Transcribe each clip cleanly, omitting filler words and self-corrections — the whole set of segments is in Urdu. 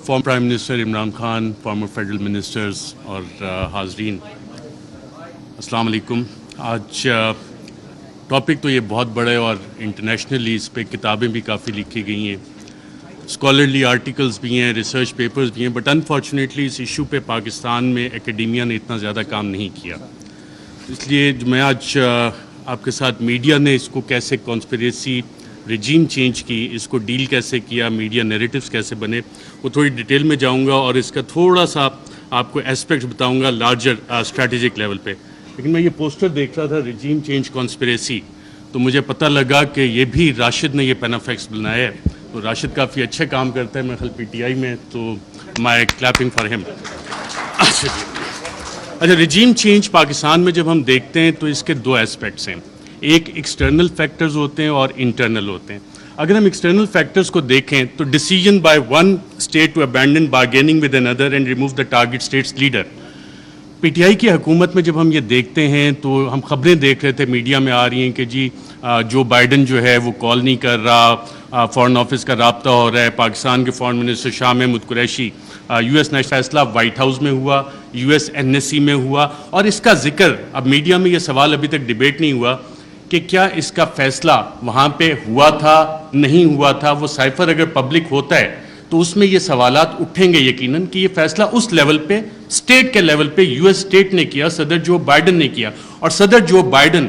Farmer prime minister Imran Khan, former federal ministers اور حاضرین، السلام علیکم۔ آج ٹاپک تو یہ بہت بڑا ہے اور انٹرنیشنلی اس پہ کتابیں بھی کافی لکھی گئی ہیں، اسکالرلی آرٹیکلز بھی ہیں، ریسرچ پیپرز بھی ہیں، بٹ انفارچونیٹلی اس ایشو پہ پاکستان میں اکیڈیمیا نے اتنا زیادہ کام نہیں کیا۔ اس لیے میں آج آپ کے ساتھ میڈیا نے اس کو کیسے کانسپریسی رجیم چینج کی، اس کو ڈیل کیسے کیا، میڈیا نیریٹیوز کیسے بنے، وہ تھوڑی ڈیٹیل میں جاؤں گا اور اس کا تھوڑا سا آپ کو اسپیکٹ بتاؤں گا لارجر اسٹریٹجک لیول پہ۔ لیکن میں یہ پوسٹر دیکھ رہا تھا رجیم چینج کانسپریسی، تو مجھے پتہ لگا کہ یہ بھی راشد نے یہ پینافیکس بنایا ہے، تو راشد کافی اچھے کام کرتا ہے، میں خیال پی ٹی آئی میں، تو مائی کلیپنگ فار ہم۔ اچھا، رجیم چینج پاکستان میں جب ہم دیکھتے ہیں تو اس کے دو اسپیکٹس ہیں، ایک ایکسٹرنل فیکٹرز ہوتے ہیں اور انٹرنل ہوتے ہیں۔ اگر ہم ایکسٹرنل فیکٹرز کو دیکھیں تو decision by one state to abandon bargaining with another and remove the target state's leader. P T I کی حکومت میں جب ہم یہ دیکھتے ہیں تو ہم خبریں دیکھ رہے تھے، میڈیا میں آ رہی ہیں کہ جی جو بائیڈن جو ہے وہ کال نہیں کر رہا، فارن آفس کا رابطہ ہو رہا ہے، پاکستان کے foreign minister Shah Mahmood Qureshi, U S national فیصلہ وائٹ ہاؤس میں ہوا، U S N S C میں ہوا، اور اس کا ذکر اب میڈیا میں یہ سوال ابھی تک ڈیبیٹ نہیں ہوا کہ کیا اس کا فیصلہ وہاں پہ ہوا تھا نہیں ہوا تھا۔ وہ سائفر اگر پبلک ہوتا ہے تو اس میں یہ سوالات اٹھیں گے یقیناً کہ یہ فیصلہ اس لیول پہ اسٹیٹ کے لیول پہ یو ایس اسٹیٹ نے کیا، صدر جو بائیڈن نے کیا، اور صدر جو بائیڈن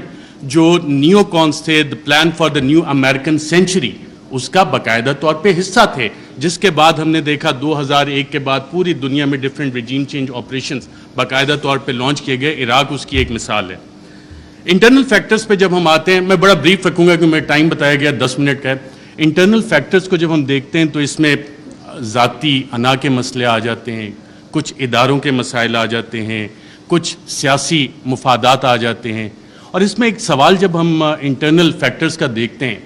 جو نیو کونس تھے، the plan for the new American century, اس کا باقاعدہ طور پہ حصہ تھے، جس کے بعد ہم نے دیکھا 2001 کے بعد پوری دنیا میں ڈفرینٹ رجیم چینج آپریشنز باقاعدہ طور پہ لانچ کیے گئے۔ عراق اس کی ایک مثال ہے۔ انٹرنل فیکٹرز پہ جب ہم آتے ہیں، میں بڑا بریف رکھوں گا کہ میں ٹائم بتایا گیا 10 منٹ کا ہے۔ انٹرنل فیکٹرز کو جب ہم دیکھتے ہیں تو اس میں ذاتی انا کے مسئلے آ جاتے ہیں، کچھ اداروں کے مسائل آ جاتے ہیں، کچھ سیاسی مفادات آ جاتے ہیں، اور اس میں ایک سوال جب ہم انٹرنل فیکٹرز کا دیکھتے ہیں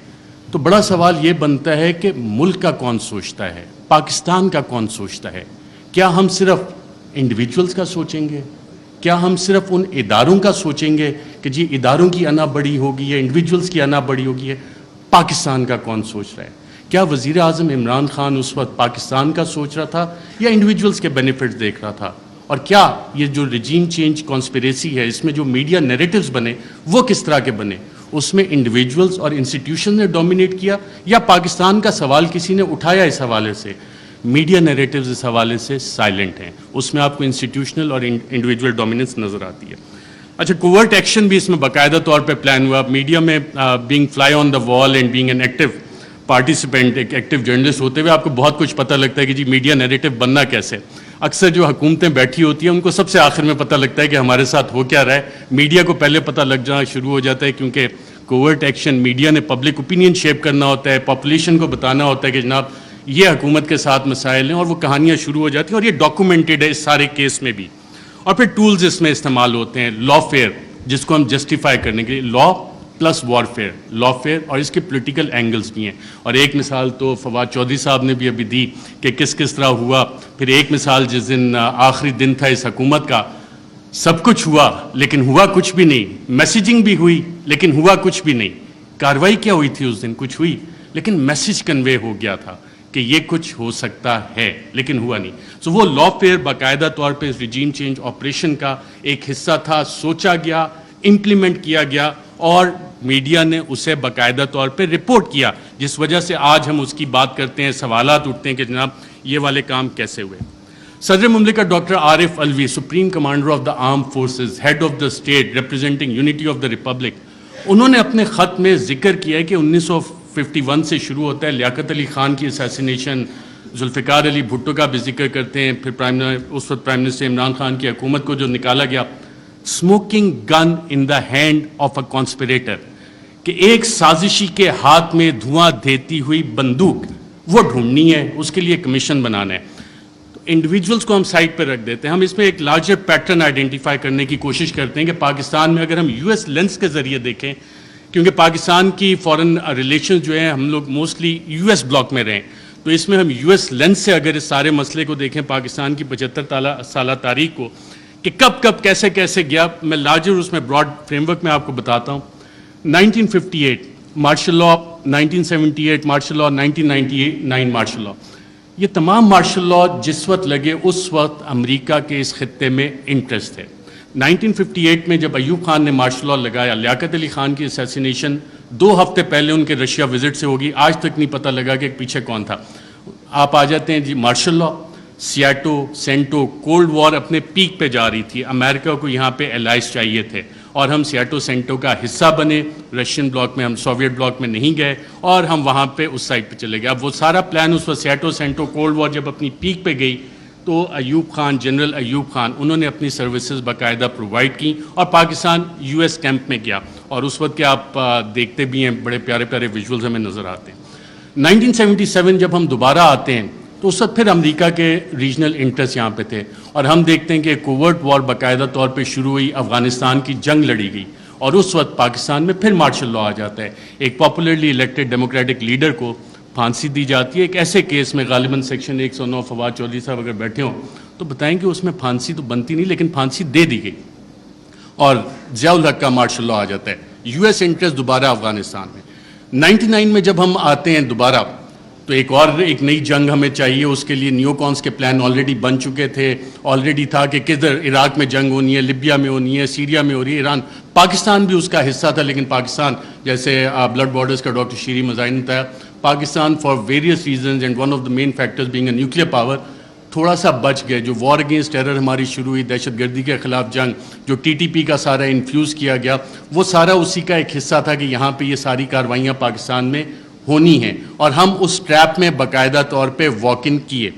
تو بڑا سوال یہ بنتا ہے کہ ملک کا کون سوچتا ہے، پاکستان کا کون سوچتا ہے؟ کیا ہم صرف انڈیویجولز کا سوچیں گے؟ کیا ہم صرف ان اداروں کا سوچیں گے کہ جی اداروں کی انا بڑی ہوگی ہے، انڈیویجولز کی انا بڑی ہوگی ہے؟ پاکستان کا کون سوچ رہا ہے؟ کیا وزیر اعظم عمران خان اس وقت پاکستان کا سوچ رہا تھا یا انڈیویجولز کے بینیفٹس دیکھ رہا تھا؟ اور کیا یہ جو رجیم چینج کانسپریسی ہے، اس میں جو میڈیا نیریٹیوز بنے وہ کس طرح کے بنے؟ اس میں انڈیویجولز اور انسٹیٹیوشن نے ڈومینیٹ کیا یا پاکستان کا سوال کسی نے اٹھایا؟ اس حوالے سے میڈیا نیریٹیوز اس حوالے سے سائلنٹ ہیں، اس میں آپ کو انسٹیٹیوشنل اور انڈیویجول ڈومیننس نظر آتی ہے۔ اچھا، کوورٹ ایکشن بھی اس میں باقاعدہ طور پہ پلان ہوا۔ میڈیا میں being fly on the wall and being an active participant, ایک ایکٹیو جرنلسٹ ہوتے ہوئے آپ کو بہت کچھ پتہ لگتا ہے کہ جی میڈیا نیریٹیو بننا کیسے۔ اکثر جو حکومتیں بیٹھی ہوتی ہیں ان کو سب سے آخر میں پتہ لگتا ہے کہ ہمارے ساتھ ہو کیا رہا ہے، میڈیا کو پہلے پتہ لگ جانا شروع ہو جاتا ہے، کیونکہ کوورٹ ایکشن میڈیا نے پبلک اوپینین شیپ کرنا ہوتا ہے، پاپولیشن کو بتانا ہوتا ہے کہ جناب یہ حکومت کے ساتھ مسائل ہیں، اور وہ کہانیاں شروع ہو جاتی ہیں، اور یہ ڈاکومنٹڈ ہے اس سارے کیس میں بھی۔ اور پھر ٹولز اس میں استعمال ہوتے ہیں، لا فیئر جس کو ہم جسٹیفائی کرنے کے لیے، لا پلس وارفیئر، لا فیئر، اور اس کے پولیٹیکل اینگلز بھی ہیں۔ اور ایک مثال تو فواد چودھری صاحب نے بھی ابھی دی کہ کس طرح ہوا۔ پھر ایک مثال جس دن آخری دن تھا اس حکومت کا، سب کچھ ہوا لیکن ہوا کچھ بھی نہیں، میسیجنگ بھی ہوئی لیکن ہوا کچھ بھی نہیں۔ کارروائی کیا ہوئی تھی اس دن؟ کچھ ہوئی، لیکن میسیج کنوے ہو گیا تھا کہ یہ کچھ ہو سکتا ہے لیکن ہوا نہیں۔ سو وہ لا فیئر باقاعدہ طور پہ اس رجیم چینج آپریشن کا ایک حصہ تھا، سوچا گیا، امپلیمنٹ کیا گیا، اور میڈیا نے اسے باقاعدہ طور پہ رپورٹ کیا، جس وجہ سے آج ہم اس کی بات کرتے ہیں، سوالات اٹھتے ہیں کہ جناب یہ والے کام کیسے ہوئے۔ صدر مملکت doctor Arif Alvi, supreme commander of the armed forces, head of the state representing unity of the republic, انہوں نے اپنے خط میں ذکر کیا ہے کہ 1951 سے شروع ہوتا ہے، لیاقت علی خان کی اسیسینیشن، ذوالفقار علی بھٹو کا بھی ذکر کرتے ہیں، پھر اس وقت پرائم منسٹر عمران خان کی حکومت کو جو نکالا گیا، smoking gun in the hand of a conspirator, کہ ایک سازشی کے ہاتھ میں دھواں دیتی ہوئی بندوق وہ ڈھونڈنی ہے، اس کے لیے کمیشن بنانا ہے۔ تو انڈیویجولز کو ہم سائڈ پہ رکھ دیتے ہیں، ہم اس میں ایک لارجر پیٹرن آئیڈینٹیفائی کرنے کی کوشش کرتے ہیں کہ پاکستان میں اگر ہم یو ایس لینس کے ذریعے دیکھیں، کیونکہ پاکستان کی فارن ریلیشنز جو ہیں ہم لوگ موسٹلی یو ایس بلاک میں رہیں، تو اس میں ہم یو ایس لینس سے اگر اس سارے مسئلے کو دیکھیں، پاکستان کی 75 سالہ تاریخ کو، کہ کب کیسے گیا، میں لارجر اس میں براڈ فریم ورک میں آپ کو بتاتا ہوں۔ 1958 martial law, 1978 martial law, 1999 martial law. یہ تمام مارشل لا جس وقت لگے اس وقت امریکہ کے اس خطے میں انٹرسٹ تھے. 1958 میں جب ایوب خان نے مارشل لا لگایا, لیاقت علی خان کی اسیسینیشن 2 ہفتے پہلے ان کے رشیا وزٹ سے ہوگی, آج تک نہیں پتہ لگا کہ پیچھے کون تھا. آپ آ جاتے ہیں جی مارشل لا, سیاٹو, سینٹو, کولڈ وار اپنے پیک پہ جا رہی تھی, امریکہ کو یہاں پہ الائز چاہیے تھے اور ہم سیاٹو سینٹو کا حصہ بنے, رشین بلاک میں, ہم سوویٹ بلاک میں نہیں گئے اور ہم وہاں پہ اس سائڈ پہ چلے گئے. اب وہ سارا پلان اس وقت سیاٹو سینٹو کولڈ وار جب اپنی پیک پہ گئی تو ایوب خان, جنرل ایوب خان, انہوں نے اپنی سروسز باقاعدہ پرووائڈ کی اور پاکستان یو ایس کیمپ میں گیا, اور اس وقت کے آپ دیکھتے بھی ہیں بڑے پیارے پیارے ویژولز ہمیں نظر آتے ہیں. 1977 جب ہم دوبارہ آتے ہیں تو اس وقت پھر امریکہ کے ریجنل انٹرسٹ یہاں پہ تھے, اور ہم دیکھتے ہیں کہ کوورٹ وار باقاعدہ طور پہ شروع ہوئی, افغانستان کی جنگ لڑی گئی, اور اس وقت پاکستان میں پھر مارشل لا آ جاتا ہے. ایک پاپولرلی الیکٹڈ ڈیموکریٹک لیڈر کو پھانسی دی جاتی ہے ایک ایسے کیس میں, غالباً سیکشن 109, فواد چودھری صاحب اگر بیٹھے ہوں تو بتائیں کہ اس میں پھانسی تو بنتی نہیں, لیکن پھانسی دے دی گئی, اور ضیاء الحق کا مارشل لا آ جاتا ہے. یو ایس انٹرسٹ دوبارہ افغانستان میں. 99 میں جب ہم آتے ہیں دوبارہ تو ایک نئی جنگ ہمیں چاہیے, اس کے لیے نیو کونس کے پلان آلریڈی بن چکے تھے, آلریڈی تھا کہ کدھر عراق میں جنگ ہونی ہے, لیبیا میں ہونی ہے, سیریا میں ہو رہی ہے, ایران, پاکستان بھی اس کا حصہ تھا, لیکن پاکستان جیسے بلڈ بارڈرز کا ڈاکٹر شیری مزاحم نے بتایا, Pakistan for various reasons and one of the main factors being a nuclear power تھوڑا سا بچ گئے. جو وار اگینسٹ ٹیرر ہماری شروع ہوئی, دہشت گردی کے خلاف جنگ, جو ٹی ٹی پی کا سارا انفیوز کیا گیا, وہ سارا اسی کا ایک حصہ تھا کہ یہاں پہ یہ ساری کارروائیاں پاکستان میں ہونی ہیں, اور ہم اس ٹریپ میں باقاعدہ طور پہ واک ان کیے.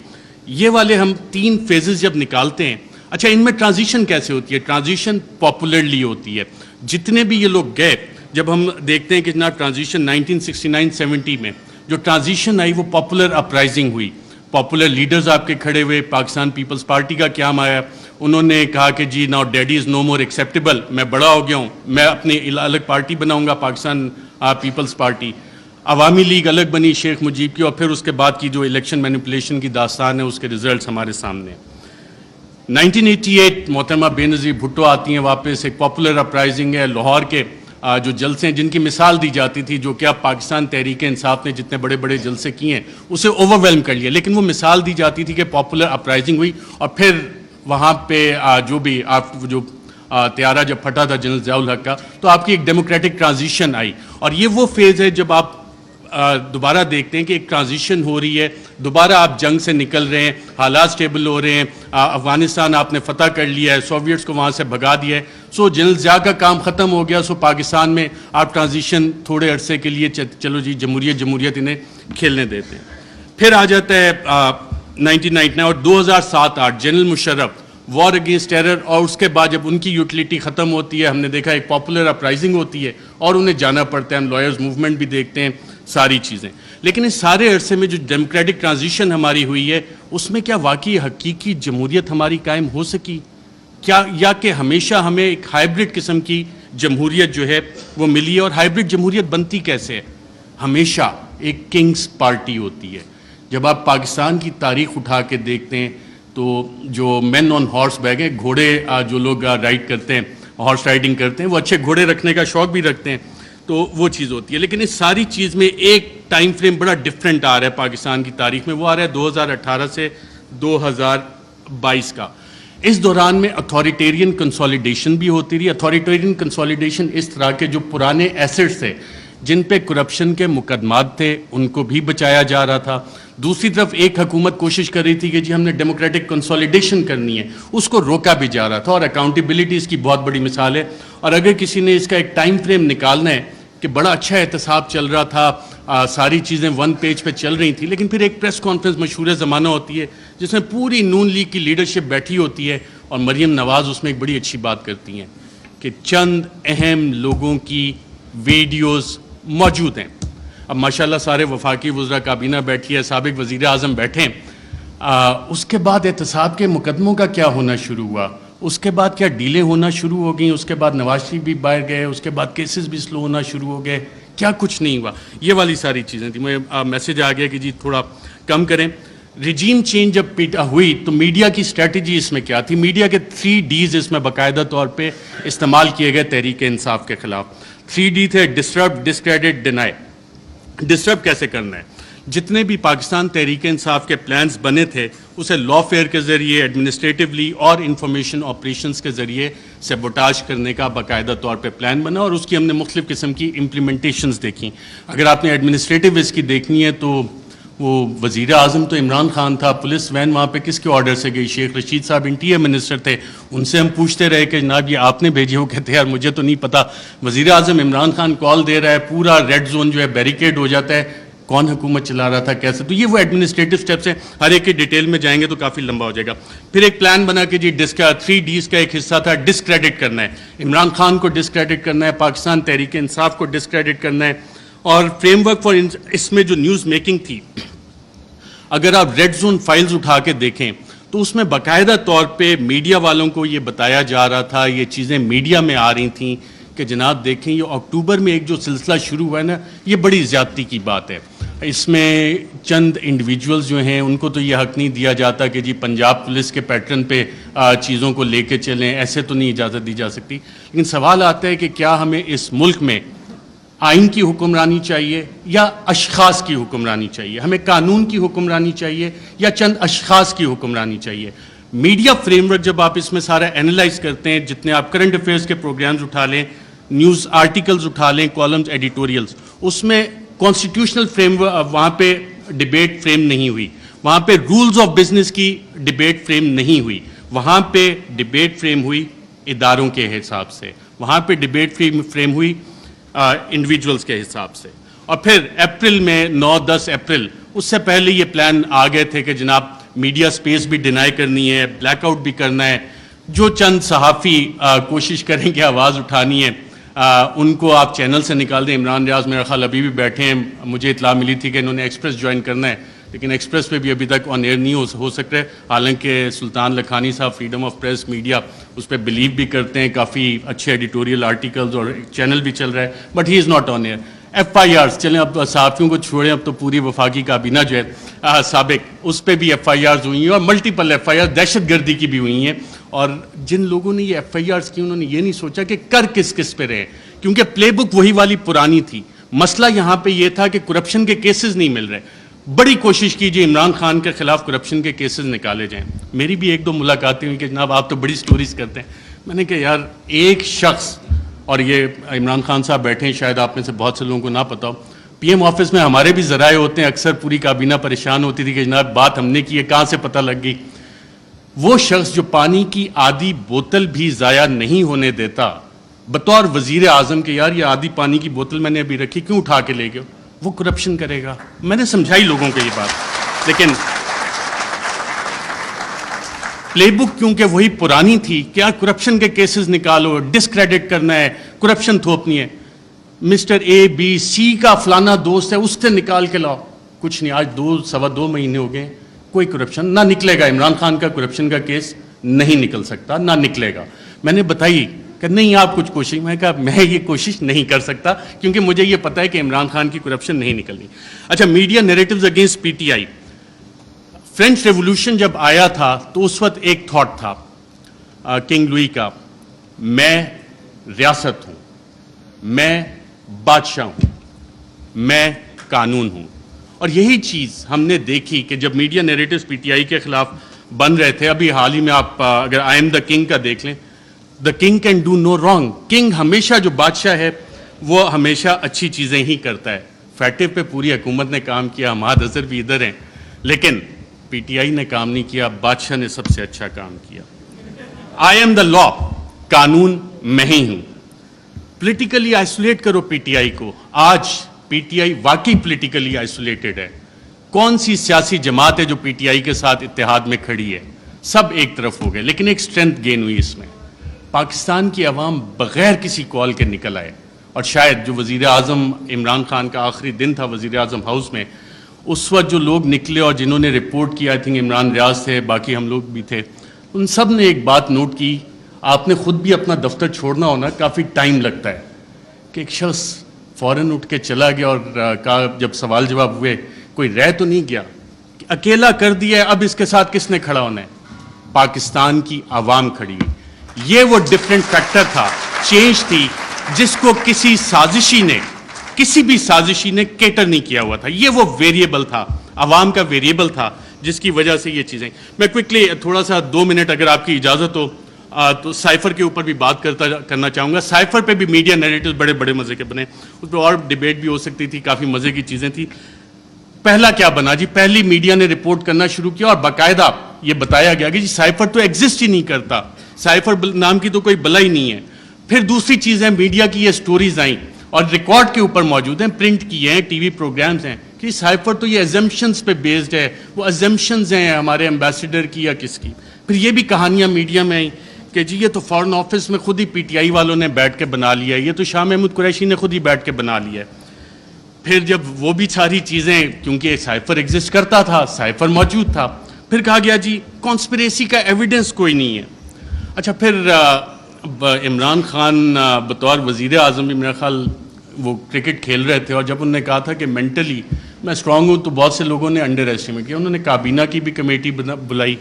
یہ والے ہم 3 فیزز جب نکالتے ہیں, اچھا ان میں ٹرانزیشن کیسے ہوتی ہے؟ ٹرانزیشن پاپولرلی ہوتی ہے. جتنے بھی یہ لوگ گئے, جب ہم دیکھتے ہیں کہ جناب ٹرانزیشن 1969-70 میں جو ٹرانزیشن آئی وہ پاپولر اپرائزنگ ہوئی, پاپولر لیڈرز آپ کے کھڑے ہوئے, پاکستان پیپلز پارٹی کا قیام آیا, انہوں نے کہا کہ جی ناؤ ڈیڈی از نو مور ایکسیپٹیبل, میں بڑا ہو گیا ہوں, میں اپنی الگ پارٹی بناؤں گا, پاکستان پیپلز پارٹی. عوامی لیگ الگ بنی شیخ مجیب کی, اور پھر اس کے بعد کی جو الیکشن مینیپولیشن کی داستان ہے اس کے ریزلٹس ہمارے سامنے. 1988 محترمہ بے نظیر بھٹو آتی ہیں واپس, ایک پاپولر اپرائزنگ ہے, لاہور کے جو جلسے ہیں جن کی مثال دی جاتی تھی, جو کہ اب پاکستان تحریک انصاف نے جتنے بڑے بڑے جلسے کیے ہیں اسے اوور ویلم کر لیا, لیکن وہ مثال دی جاتی تھی کہ پاپولر اپرائزنگ ہوئی, اور پھر وہاں پہ جو بھی آپ جو طیارہ جب پھٹا تھا جنرل ضیاء الحق کا, تو آپ کی ایک ڈیموکریٹک ٹرانزیشن آئی. اور یہ وہ فیز ہے جب آپ دوبارہ دیکھتے ہیں کہ ایک ٹرانزیشن ہو رہی ہے, دوبارہ آپ جنگ سے نکل رہے ہیں, حالات سٹیبل ہو رہے ہیں, افغانستان آپ نے فتح کر لیا ہے, سوویٹس کو وہاں سے بھگا دیا ہے, سو جنرل ضیاء کا کام ختم ہو گیا, سو پاکستان میں آپ ٹرانزیشن تھوڑے عرصے کے لیے چلو جی جمہوریت انہیں کھیلنے دیتے ہیں. پھر آ جاتا ہے 1999 اور 2007-8 general Musharraf, war against terror, اور اس کے بعد جب ان کی یوٹیلیٹی ختم ہوتی ہے, ہم نے دیکھا ایک پاپولر اپرائزنگ ہوتی ہے اور انہیں جانا پڑتا ہے, ہم لائرز موومنٹ بھی دیکھتے ہیں, ساری چیزیں. لیکن اس سارے عرصے میں جو ڈیموکریٹک ٹرانزیشن ہماری ہوئی ہے اس میں کیا واقعی حقیقی جمہوریت ہماری قائم ہو سکی کیا, یا کہ ہمیشہ ہمیں ایک ہائبرڈ قسم کی جمہوریت جو ہے وہ ملی ہے؟ اور ہائبرڈ جمہوریت بنتی کیسے ہے؟ ہمیشہ ایک کنگز پارٹی ہوتی ہے. جب آپ پاکستان کی تاریخ اٹھا کے دیکھتے ہیں تو جو مین آن ہارس بیک ہیں, گھوڑے جو لوگ رائڈ کرتے ہیں, ہارس رائڈنگ کرتے ہیں, وہ اچھے گھوڑے رکھنے کا شوق بھی رکھتے ہیں, تو وہ چیز ہوتی ہے. لیکن اس ساری چیز میں ایک ٹائم فریم بڑا ڈفرینٹ آ رہا ہے پاکستان کی تاریخ میں, وہ آ رہا ہے 2018 سے 2022 کا. اس دوران میں اتھارٹیرین کنسولیڈیشن بھی ہوتی رہی. اتھارٹیرین کنسولیڈیشن اس طرح کے جو پرانے ایسٹس تھے جن پہ کرپشن کے مقدمات تھے ان کو بھی بچایا جا رہا تھا. دوسری طرف ایک حکومت کوشش کر رہی تھی کہ جی ہم نے ڈیموکریٹک کنسولیڈیشن کرنی ہے, اس کو روکا بھی جا رہا تھا. اور اکاؤنٹیبلٹی اس کی بہت بڑی مثال ہے. اور اگر کسی نے اس کا ایک ٹائم فریم نکالنا ہے کہ بڑا اچھا احتساب چل رہا تھا, ساری چیزیں ون پیج پہ چل رہی تھیں, لیکن پھر ایک پریس کانفرنس مشہور زمانہ ہوتی ہے جس میں پوری نون لیگ کی لیڈرشپ بیٹھی ہوتی ہے, اور مریم نواز اس میں ایک بڑی اچھی بات کرتی ہیں کہ چند اہم لوگوں کی ویڈیوز موجود ہیں. اب ماشاءاللہ سارے وفاقی وزراء کابینہ بیٹھی ہے, سابق وزیر اعظم بیٹھے ہیں. اس کے بعد احتساب کے مقدموں کا کیا ہونا شروع ہوا, اس کے بعد کیا ڈیلیں ہونا شروع ہو گئیں, اس کے بعد نواز شریف بھی باہر گئے, اس کے بعد کیسز بھی سلو ہونا شروع ہو گئے, کیا کچھ نہیں ہوا. یہ والی ساری چیزیں تھیں. مجھے میسج آ گیا کہ جی تھوڑا کم کریں. ریجیم چینج جب ہوئی تو میڈیا کی اسٹریٹجی اس میں کیا تھی؟ میڈیا کے 3 Ds اس میں باقاعدہ طور پہ استعمال کیے گئے تحریک انصاف کے خلاف. 3 D تھے: ڈسٹرب, ڈسکریڈٹ, ڈینائی. ڈسٹرب کیسے کرنا ہے؟ جتنے بھی پاکستان تحریک انصاف کے پلانز بنے تھے اسے لا فیئر کے ذریعے ایڈمنسٹریٹولی اور انفارمیشن آپریشنز کے ذریعے سیبوٹاج کرنے کا باقاعدہ طور پہ پلان بنا اور اس کی ہم نے مختلف قسم کی امپلیمنٹیشنز دیکھیں. اگر آپ نے ایڈمنسٹریٹو اس کی دیکھنی ہے تو وہ وزیر اعظم تو عمران خان تھا, پولیس وین وہاں پہ کس کے آرڈر سے گئی؟ شیخ رشید صاحب انٹیریئر منسٹر تھے, ان سے ہم پوچھتے رہے کہ جناب یہ آپ نے بھیجی؟ وہ کہتے ہیں یار مجھے تو نہیں پتا. وزیر اعظم عمران خان کال دے رہا ہے, پورا ریڈ زون جو ہے بیریکیڈ ہو جاتا ہے, کون حکومت چلا رہا تھا, کیسے؟ تو یہ وہ ایڈمنسٹریٹو سٹیپس ہیں, ہر ایک کی ڈیٹیل میں جائیں گے تو کافی لمبا ہو جائے گا. پھر ایک پلان بنا کہ جی 3Ds کا ایک حصہ تھا ڈسکریڈٹ کرنا ہے, عمران خان کو ڈسکریڈٹ کرنا ہے, پاکستان تحریک انصاف کو ڈسکریڈٹ کرنا ہے, اور فریم ورک فار اس میں جو نیوز میکنگ تھی, اگر آپ ریڈ زون فائلز اٹھا کے دیکھیں تو اس میں باقاعدہ طور پہ میڈیا والوں کو یہ بتایا جا رہا تھا, یہ چیزیں میڈیا میں آ رہی تھیں کہ جناب دیکھیں یہ اکتوبر میں ایک جو سلسلہ شروع ہوا ہے نا, یہ بڑی زیادتی کی بات ہے. اس میں چند انڈیویجولز جو ہیں ان کو تو یہ حق نہیں دیا جاتا کہ جی پنجاب پولیس کے پیٹرن پہ چیزوں کو لے کے چلیں, ایسے تو نہیں اجازت دی جا سکتی. لیکن سوال آتا ہے کہ کیا ہمیں اس ملک میں آئین کی حکمرانی چاہیے یا اشخاص کی حکمرانی چاہیے؟ ہمیں قانون کی حکمرانی چاہیے یا چند اشخاص کی حکمرانی چاہیے؟ میڈیا فریم ورک جب آپ اس میں سارا اینالائز کرتے ہیں, جتنے آپ کرنٹ افیئرس کے پروگرامز اٹھا لیں, نیوز آرٹیکلز اٹھا لیں, کالمز, ایڈیٹوریلز, اس میں کانسٹیٹیوشنل فریم وہاں پہ ڈیبیٹ فریم نہیں ہوئی, وہاں پہ رولز آف بزنس کی ڈیبیٹ فریم نہیں ہوئی, وہاں پہ ڈیبیٹ فریم ہوئی اداروں کے حساب سے, وہاں پہ ڈیبیٹ فریم ہوئی انڈیویجولز کے حساب سے. اور پھر اپریل میں 9-10 اپریل, اس سے پہلے یہ پلان آ گئے تھے کہ جناب میڈیا سپیس بھی ڈینائی کرنی ہے, بلیک آؤٹ بھی کرنا ہے, جو چند صحافی کوشش کریں کہ آواز اٹھانی ہے ان کو آپ چینل سے نکال دیں. عمران ریاض میرا خیال ابھی بھی بیٹھے ہیں, مجھے اطلاع ملی تھی کہ انہوں نے ایکسپریس جوائن کرنا ہے, لیکن ایکسپریس پہ بھی ابھی تک آن ایئر نہیں ہو سک رہے, حالانکہ سلطان لکھانی صاحب فریڈم آف پریس میڈیا اس پہ بلیو بھی کرتے ہیں, کافی اچھے ایڈیٹوریل آرٹیکلز اور چینل بھی چل رہا ہے, but he is not on air. FIRs چلیں, اب صحافیوں کو چھوڑیں, اب تو پوری وفاقی کابینہ جو ہے سابق, اس پہ بھی FIRs ہوئی ہیں, اور ملٹیپل FIRs دہشت گردی کی بھی ہوئی ہیں. اور جن لوگوں نے یہ FIRs کی انہوں نے یہ نہیں سوچا کہ کر کس کس پہ رہے, کیونکہ پلے بک وہی والی پرانی تھی. مسئلہ یہاں پہ یہ تھا کہ کرپشن کے کیسز نہیں مل رہے. بڑی کوشش کیجیے عمران خان کے خلاف کرپشن کے کیسز نکالے جائیں. میری بھی 1-2 ملاقاتیں ہوئی کہ جناب آپ تو بڑی سٹوریز کرتے ہیں. میں نے کہا یار ایک شخص, اور یہ عمران خان صاحب بیٹھے ہیں, شاید آپ میں سے بہت سے لوگوں کو نہ پتا ہو, PM آفس میں ہمارے بھی ذرائع ہوتے ہیں, اکثر پوری کابینہ پریشان ہوتی تھی کہ جناب بات ہم نے کی ہے, کہاں سے پتہ لگ گئی. وہ شخص جو پانی کی آدھی بوتل بھی ضائع نہیں ہونے دیتا بطور وزیر اعظم کہ یار یہ آدھی پانی کی بوتل میں نے ابھی رکھی, کیوں اٹھا کے لے گئے, وہ کرپشن کرے گا. میں نے سمجھائی لوگوں کو یہ بات, لیکن پلے بک کیونکہ وہی پرانی تھی, کیا کرپشن کے کیسز نکالو, ڈسکریڈٹ کرنا ہے, کرپشن تھوپنی ہے. مسٹر ABC کا فلانا دوست ہے, اس سے نکال کے لاؤ. کچھ نہیں, آج 2-2.25 مہینے ہو گئے, کوئی کرپشن نہ نکلے گا. عمران خان کا کرپشن کا کیس نہیں نکل سکتا, نہ نکلے گا. میں نے بتائی کہ نہیں آپ کچھ کوشش, میں کہا میں یہ کوشش نہیں کر سکتا کیونکہ مجھے یہ پتا ہے کہ عمران خان کی کرپشن نہیں نکلنی. اچھا, media narratives against PTI. French revolution جب آیا تھا تو اس وقت ایک تھاٹ تھا کنگ لوئی کا, میں ریاست ہوں, میں بادشاہ ہوں, میں قانون ہوں. اور یہی چیز ہم نے دیکھی کہ جب میڈیا نیریٹیوز PTI کے خلاف بن رہے تھے, ابھی حال ہی میں آپ اگر آئی ایم دا کنگ کا دیکھ لیں, the king can do no wrong. King ہمیشہ, جو بادشاہ ہے وہ ہمیشہ اچھی چیزیں ہی کرتا ہے. فیٹو پہ پوری حکومت نے کام کیا, حماد اظہر بھی ادھر ہیں, لیکن PTI نے کام نہیں کیا, بادشاہ نے سب سے اچھا کام کیا. آئی ایم دا لا, قانون میں ہی ہوں. پولیٹیکلی آئسولیٹ کرو PTI کو. آج PTI واقعی پولیٹیکلی آئسولیٹڈ ہے. کون سی سیاسی جماعت ہے جو PTI کے ساتھ اتحاد میں کھڑی ہے؟ سب ایک طرف ہو گئے, لیکن ایک سٹرینتھ گین ہوئی اس میں. پاکستان کی عوام بغیر کسی کال کے نکل آئے, اور شاید جو وزیر اعظم عمران خان کا آخری دن تھا وزیر اعظم ہاؤس میں, اس وقت جو لوگ نکلے اور جنہوں نے رپورٹ کیا, آئی تھنک عمران ریاض تھے, باقی ہم لوگ بھی تھے, ان سب نے ایک بات نوٹ کی. آپ نے خود بھی اپنا دفتر چھوڑنا ہونا, کافی ٹائم لگتا ہے, کہ ایک شخص فوراً اٹھ کے چلا گیا اور کہا, جب سوال جواب ہوئے, کوئی رہ تو نہیں گیا, کہ اکیلا کر دیا ہے, اب اس کے ساتھ کس نے کھڑا ہونا ہے؟ پاکستان کی عوام کھڑی ہوئی. یہ وہ ڈفرینٹ فیکٹر تھا, چینج تھی, جس کو کسی سازشی نے کسی بھی سازشی نے کیٹر نہیں کیا ہوا تھا. یہ وہ ویریبل تھا, عوام کا ویریبل تھا, جس کی وجہ سے یہ چیزیں. میں کوئکلی تھوڑا سا 2 منٹ اگر آپ کی اجازت ہو تو سائفر کے اوپر بھی بات کرنا چاہوں گا. سائفر پہ بھی میڈیا نیریٹیوز بڑے بڑے مزے کے بنے, اس پہ اور ڈیبیٹ بھی ہو سکتی تھی, کافی مزے کی چیزیں تھیں. پہلا کیا بنا جی, پہلی میڈیا نے رپورٹ کرنا شروع کیا اور باقاعدہ یہ بتایا گیا کہ جی سائفر تو ایگزسٹ ہی نہیں کرتا, سائفر نام کی تو کوئی بلا ہی نہیں ہے. پھر دوسری چیز ہے, میڈیا کی یہ سٹوریز آئیں اور ریکارڈ کے اوپر موجود ہیں, پرنٹ کیے ہیں, ٹی وی پروگرامز ہیں کہ سائفر تو یہ ایزمپشنز پہ بیسڈ ہے. وہ ایزمپشنز ہیں ہمارے ایمبیسڈر کی یا کس کی. پھر یہ بھی کہانیاں میڈیا میں آئیں کہ جی یہ تو فارن آفس میں خود ہی پی ٹی آئی والوں نے بیٹھ کے بنا لیا ہے, یہ تو شاہ محمود قریشی نے خود ہی بیٹھ کے بنا لیا ہے. پھر جب وہ بھی ساری چیزیں, کیونکہ سائفر ایگزسٹ کرتا تھا, سائفر موجود تھا, پھر کہا گیا جی کانسپریسی کا ایویڈنس کوئی نہیں ہے. اچھا پھر عمران خان بطور وزیر اعظم بھی میرا خیال وہ کرکٹ کھیل رہے تھے, اور جب انہوں نے کہا تھا کہ مینٹلی میں اسٹرانگ ہوں, تو بہت سے لوگوں نے انڈر ایسٹیمیٹ کیا. انہوں نے کابینہ کی بھی کمیٹی بلائی,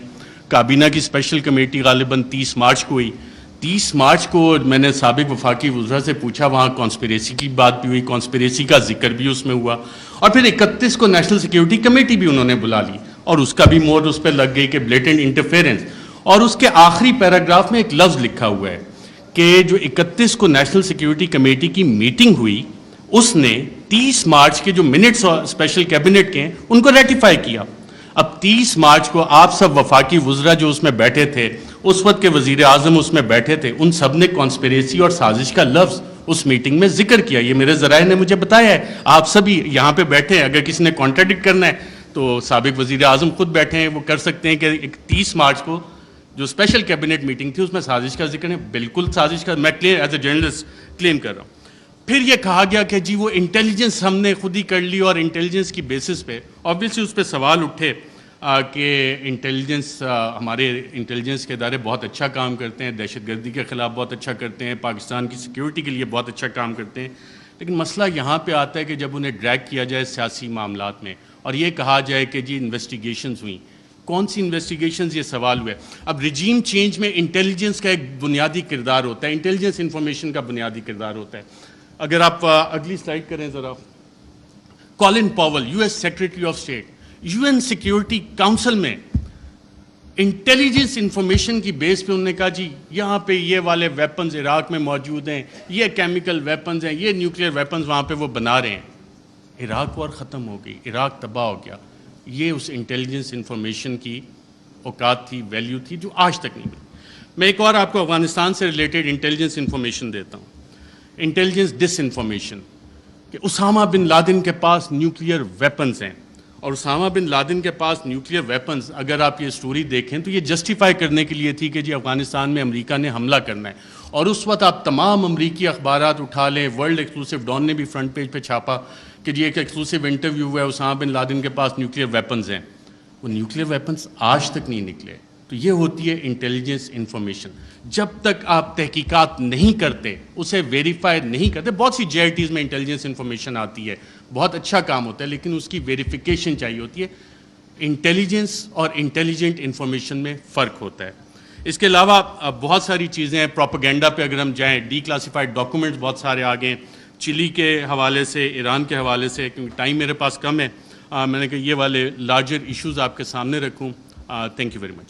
کابینہ کی اسپیشل کمیٹی غالباً 30 مارچ کو ہوئی. 30 مارچ کو میں نے سابق وفاقی وزراء سے پوچھا, وہاں کانسپریسی کی بات بھی ہوئی, کانسپریسی کا ذکر بھی اس میں ہوا, اور پھر 31 کو نیشنل سیکیورٹی کمیٹی بھی انہوں نے بلا لی, اور اس کا بھی مور اس پہ لگ گئی کہ بلیٹنٹ انٹرفیرنس. اور اس کے آخری پیراگراف میں ایک لفظ لکھا ہوا ہے کہ جو 31 کو نیشنل سیکیورٹی کمیٹی کی میٹنگ ہوئی, اس نے 30 مارچ کے جو منٹس اسپیشل کیبنٹ کے ہیں ان کو ریٹیفائی کیا. اب 30 مارچ کو آپ سب وفاقی وزراء جو اس میں بیٹھے تھے, اس وقت کے وزیر اعظم اس میں بیٹھے تھے, ان سب نے کانسپریسی اور سازش کا لفظ اس میٹنگ میں ذکر کیا. یہ میرے ذرائع نے مجھے بتایا ہے, آپ سبھی یہاں پہ بیٹھے ہیں, اگر کسی نے کانٹراڈکٹ کرنا ہے تو سابق وزیر اعظم خود بیٹھے ہیں, وہ کر سکتے ہیں کہ 30 مارچ کو جو اسپیشل کیبنٹ میٹنگ تھی اس میں سازش کا ذکر ہے. بالکل سازش کا میں ایز اے جرنلسٹ کلیم کر رہا ہوں. پھر یہ کہا گیا کہ جی وہ انٹیلیجنس ہم نے خود ہی کر لی, اور انٹیلیجنس کی بیسس پہ آبویسلی اس پہ سوال اٹھے کہ انٹیلیجنس, ہمارے انٹیلیجنس کے ادارے بہت اچھا کام کرتے ہیں, دہشت گردی کے خلاف بہت اچھا کرتے ہیں, پاکستان کی سیکیورٹی کے لیے بہت اچھا کام کرتے ہیں. لیکن مسئلہ یہاں پہ آتا ہے کہ جب انہیں ڈریگ کیا جائے سیاسی معاملات میں اور یہ کہا جائے کہ جی انویسٹیگیشنز ہوئیں, کون سی انویسٹیگیشنز, یہ سوال ہوا ہے. اب رجیم چینج میں انٹیلیجنس کا ایک بنیادی کردار ہوتا ہے, انٹیلیجنس انفارمیشن کا بنیادی کردار ہوتا ہے. اگر آپ اگلی سلائڈ کریں ذرا, Colin Powell U S secretary of state, U N security council میں انٹیلیجنس انفارمیشن کی بیس پہ انہوں نے کہا جی یہاں پہ یہ والے ویپنز عراق میں موجود ہیں, یہ کیمیکل ویپنز ہیں, یہ نیوکلیئر ویپنز وہاں پہ وہ بنا رہے ہیں. عراق وار ختم ہو گئی, عراق تباہ ہو گیا. یہ اس انٹیلیجنس انفارمیشن کی اوقات تھی, ویلیو تھی, جو آج تک نہیں ملی. میں ایک اور آپ کو افغانستان سے ریلیٹڈ انٹیلیجنس انفارمیشن دیتا ہوں, انٹیلیجنس ڈس انفارمیشن, کہ اسامہ بن لادن کے پاس نیوکلیئر ویپنز ہیں. اور اسامہ بن لادن کے پاس نیوکلیئر ویپنز, اگر آپ یہ سٹوری دیکھیں تو یہ جسٹیفائی کرنے کے لیے تھی کہ جی افغانستان میں امریکہ نے حملہ کرنا ہے. اور اس وقت آپ تمام امریکی اخبارات اٹھا لیں, ورلڈ ایکسکلوسیو ڈان نے بھی فرنٹ پیج پہ چھاپا کہ جی ایک ایکسکلوسیو انٹرویو ہوا ہے, اسامہ بن لادن کے پاس نیوکلیئر ویپنز ہیں. وہ نیوکلیئر ویپنز آج تک نہیں نکلے. تو یہ ہوتی ہے انٹیلیجنس انفارمیشن. جب تک آپ تحقیقات نہیں کرتے, اسے ویریفائی نہیں کرتے, بہت سی جے آئی ٹیز میں انٹیلیجنس انفارمیشن آتی ہے, بہت اچھا کام ہوتا ہے, لیکن اس کی ویریفیکیشن چاہیے ہوتی ہے. انٹیلیجنس اور انٹیلیجنٹ انفارمیشن میں فرق ہوتا ہے. اس کے علاوہ بہت ساری چیزیں ہیں. پروپیگنڈا پہ اگر ہم جائیں, ڈی کلاسیفائڈ ڈاکومنٹس بہت سارے آ گئے, چلی کے حوالے سے, ایران کے حوالے سے, کیونکہ ٹائم میرے پاس کم ہے, میں نے کہا یہ والے لارجر ایشوز آپ کے سامنے رکھوں. Thank you very much.